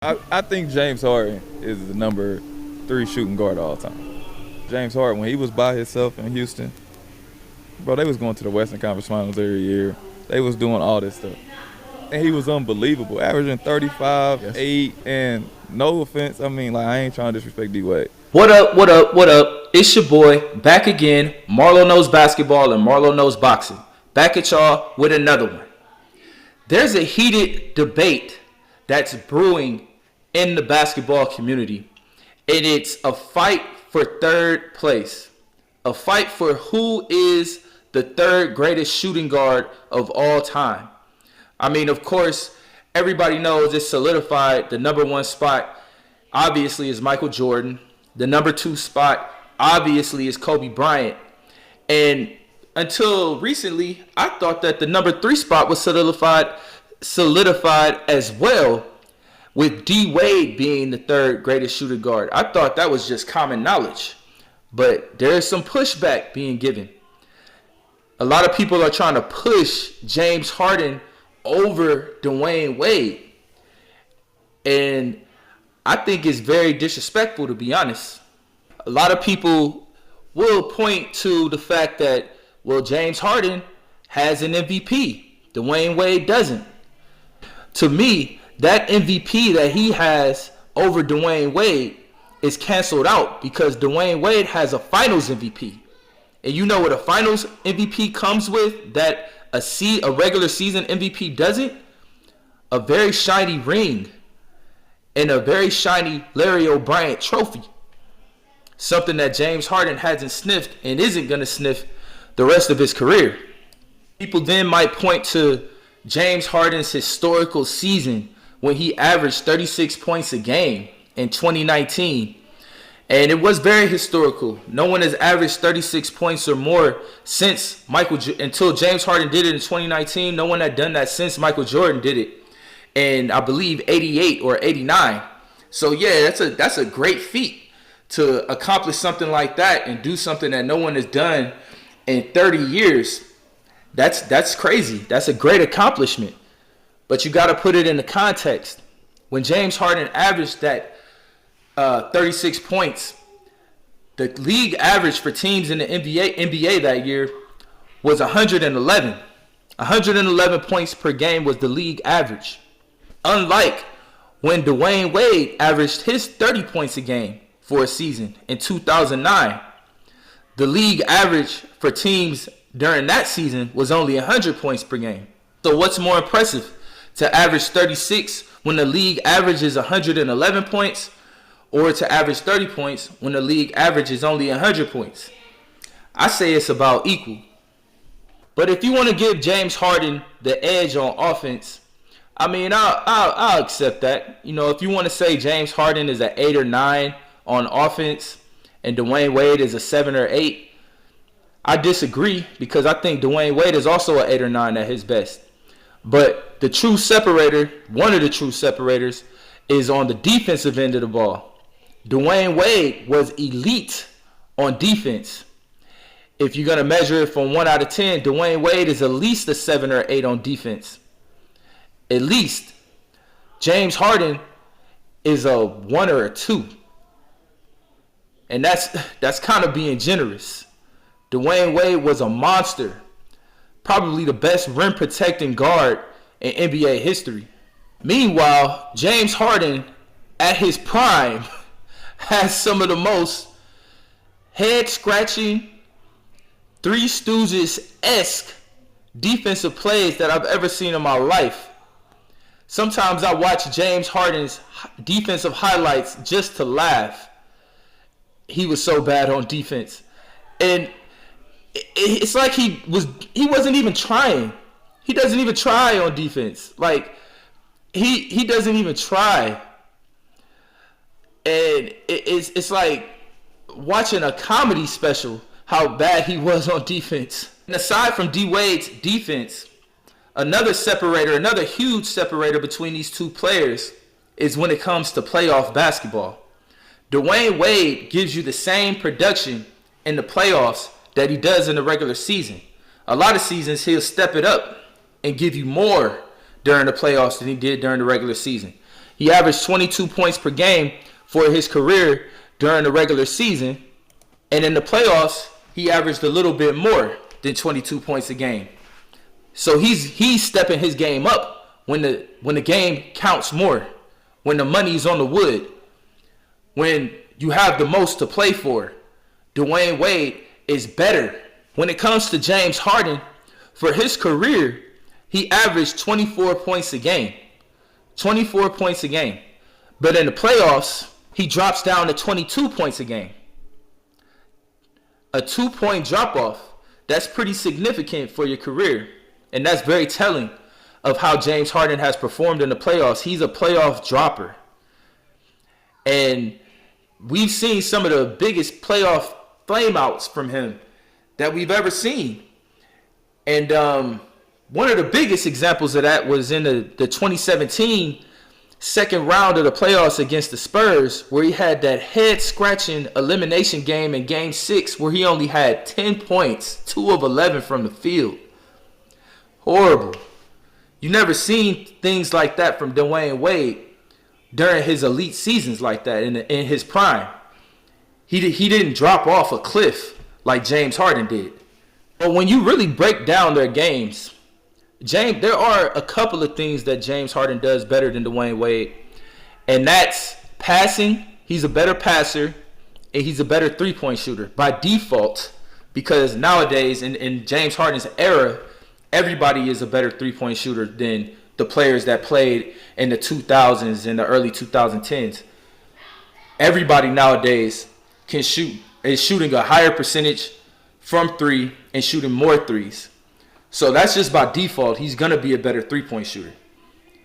I think James Harden is the number 3 shooting guard of all time. James Harden, when he was by himself in Houston, bro, they was going to the Western Conference Finals every year. They was doing all this stuff. And he was unbelievable, averaging 35, Yes. 8, and no offense, I mean, like, I ain't trying to disrespect D-Wade. What up, what up, what up? It's your boy, back again. Marlo knows basketball and Marlo knows boxing. Back at y'all with another one. There's a heated debate that's brewing in the basketball community. And it's a fight for third place. A fight for who is the third greatest shooting guard of all time. I mean, of course, everybody knows it's solidified. The number one spot, obviously, is Michael Jordan. The number 2 spot, obviously, is Kobe Bryant. And until recently, I thought that the number 3 spot was solidified as well, with D Wade being the third greatest shooting guard. I thought that was just common knowledge. But there is some pushback being given. A lot of people are trying to push James Harden over Dwyane Wade. And I think it's very disrespectful, to be honest. A lot of people will point to the fact that, well, James Harden has an MVP. Dwyane Wade doesn't. To me, that MVP that he has over Dwyane Wade is canceled out because Dwyane Wade has a finals MVP. And you know what a finals MVP comes with that a regular season MVP doesn't? A very shiny ring and a very shiny Larry O'Brien trophy. Something that James Harden hasn't sniffed and isn't going to sniff the rest of his career. People then might point to James Harden's historical season when he averaged 36 points a game in 2019. And it was very historical. No one has averaged 36 points or more since until James Harden did it in 2019. No one had done that since Michael Jordan did it. And I believe 88 or 89. So yeah, that's a great feat to accomplish something like that and do something that no one has done in 30 years. That's crazy. That's a great accomplishment. But you got to put it in the context. When James Harden averaged that 36 points, the league average for teams in the NBA that year was 111. 111 points per game was the league average. Unlike when Dwyane Wade averaged his 30 points a game for a season in 2009. The league average for teams during that season was only 100 points per game. So what's more impressive? To average 36 when the league average is 111 points, or to average 30 points when the league average is only 100 points? I say it's about equal. But if you want to give James Harden the edge on offense, I mean, I'll accept that. You know, if you want to say James Harden is an 8 or 9 on offense and Dwyane Wade is a 7 or 8, I disagree because I think Dwyane Wade is also an 8 or 9 at his best. But the true separator, one of the true separators, is on the defensive end of the ball. Dwyane Wade was elite on defense. If you're going to measure it from 1 out of 10, Dwyane Wade is at least a 7 or 8 on defense. At least. James Harden is a 1 or a 2. And that's kind of being generous. Dwyane Wade was a monster. Probably the best rim protecting guard in NBA history. Meanwhile, James Harden at his prime has some of the most head scratching, Three Stooges-esque defensive plays that I've ever seen in my life. Sometimes I watch James Harden's defensive highlights just to laugh. He was so bad on defense. And it's like he wasn't even trying. He doesn't even try on defense. Like he doesn't even try. And it's like watching a comedy special how bad he was on defense. And aside from D Wade's defense, another huge separator between these two players is when it comes to playoff basketball. Dwyane Wade gives you the same production in the playoffs that he does in the regular season. A lot of seasons he'll step it up and give you more during the playoffs than he did during the regular season. He averaged 22 points per game for his career during the regular season. And in the playoffs, he averaged a little bit more than 22 points a game. So he's stepping his game up when the game counts more, when the money's on the wood, when you have the most to play for. Dwyane Wade is better. When it comes to James Harden, for his career, he averaged 24 points a game. 24 points a game. But in the playoffs, he drops down to 22 points a game. A 2-point drop-off, that's pretty significant for your career. And that's very telling of how James Harden has performed in the playoffs. He's a playoff dropper. And we've seen some of the biggest playoff flameouts from him that we've ever seen. And one of the biggest examples of that was in the 2017 second round of the playoffs against the Spurs, where he had that head-scratching elimination game in Game 6 where he only had 10 points, 2 of 11 from the field. Horrible. You never seen things like that from Dwyane Wade during his elite seasons like that in his prime. He didn't drop off a cliff like James Harden did. But when you really break down their games, there are a couple of things that James Harden does better than Dwyane Wade. And that's passing. He's a better passer. And he's a better three-point shooter by default. Because nowadays, in James Harden's era, everybody is a better three-point shooter than the players that played in the 2000s and the early 2010s. Everybody nowadays can shoot. Is shooting a higher percentage from three and shooting more threes. So that's just by default. He's going to be a better three-point shooter.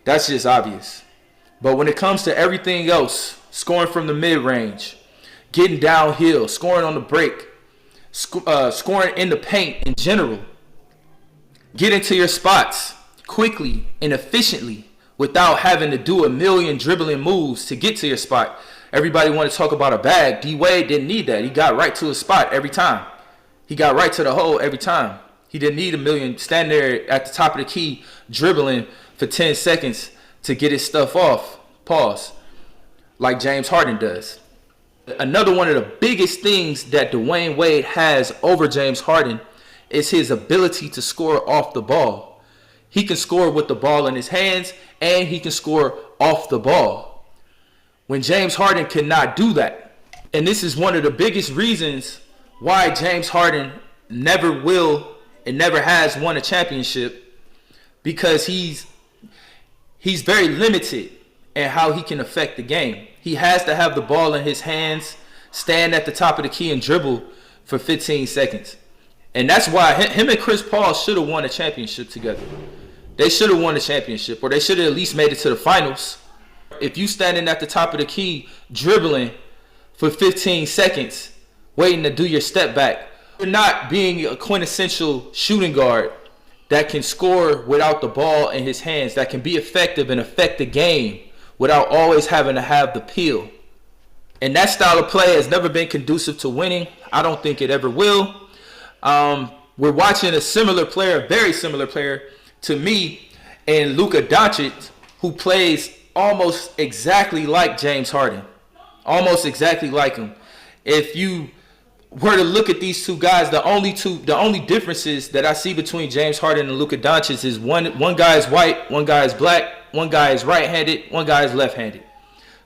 That's just obvious. But when it comes to everything else, scoring from the mid-range, getting downhill, scoring on the break, scoring in the paint in general, getting to your spots quickly and efficiently without having to do a million dribbling moves to get to your spot. Everybody want to talk about a bag. D-Wade didn't need that. He got right to his spot every time. He got right to the hole every time. He didn't need a million stand there at the top of the key dribbling for 10 seconds to get his stuff off. Pause. Like James Harden does. Another one of the biggest things that Dwyane Wade has over James Harden is his ability to score off the ball. He can score with the ball in his hands, and he can score off the ball. When James Harden cannot do that. And this is one of the biggest reasons why James Harden never will and never has won a championship, because he's very limited in how he can affect the game. He has to have the ball in his hands, stand at the top of the key and dribble for 15 seconds. And that's why him and Chris Paul should have won a championship together. They should have won a championship, or they should have at least made it to the finals. If you standing at the top of the key dribbling for 15 seconds, waiting to do your step back, you're not being a quintessential shooting guard that can score without the ball in his hands, that can be effective and affect the game without always having to have the peel. And that style of play has never been conducive to winning. I don't think it ever will. We're watching a similar player, a very similar player to me, and Luka Doncic, who plays almost exactly like James Harden. Almost exactly like him. If you were to look at these two guys, the only differences that I see between James Harden and Luka Doncic is one guy is white, one guy is black, one guy is right-handed, one guy is left-handed.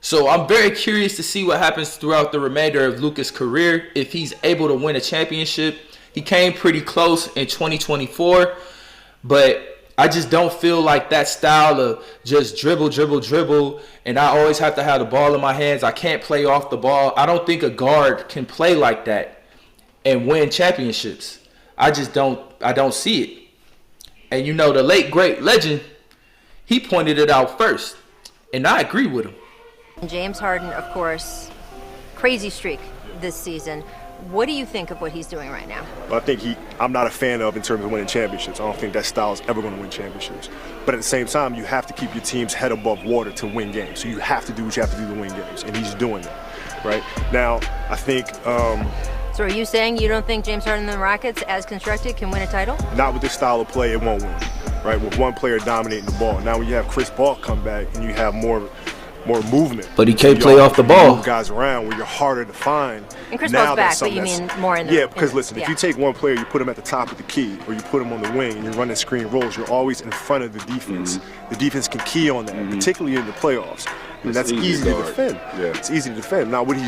So I'm very curious to see what happens throughout the remainder of Luka's career if he's able to win a championship. He came pretty close in 2024, but I just don't feel like that style of just dribble, and I always have to have the ball in my hands. I can't play off the ball. I don't think a guard can play like that and win championships. I don't see it. And you know, the late great legend, he pointed it out first, and I agree with him. James Harden, of course, crazy streak this season. What do you think of what he's doing right now? I think I'm not a fan of in terms of winning championships. I don't think that style is ever going to win championships. But at the same time, you have to keep your team's head above water to win games. So you have to do what you have to do to win games, and he's doing that, right? Now, I think... So are you saying you don't think James Harden and the Rockets, as constructed, can win a title? Not with this style of play, it won't win, right? With one player dominating the ball. Now when you have Chris Paul come back and you have more more movement. But he can't You play all off the can ball. move guys around where you're harder to find. And Chris Now Paul's that's back, but something you that's- mean more in the Yeah, because listen, yeah. if you take one player, you put him at the top of the key, or you put him on the wing, and you're running screen rolls, you're always in front of the defense. The defense can key on that, particularly in the playoffs. And that's easy easy to to guard. defend. Yeah. It's easy to defend. Now, what he's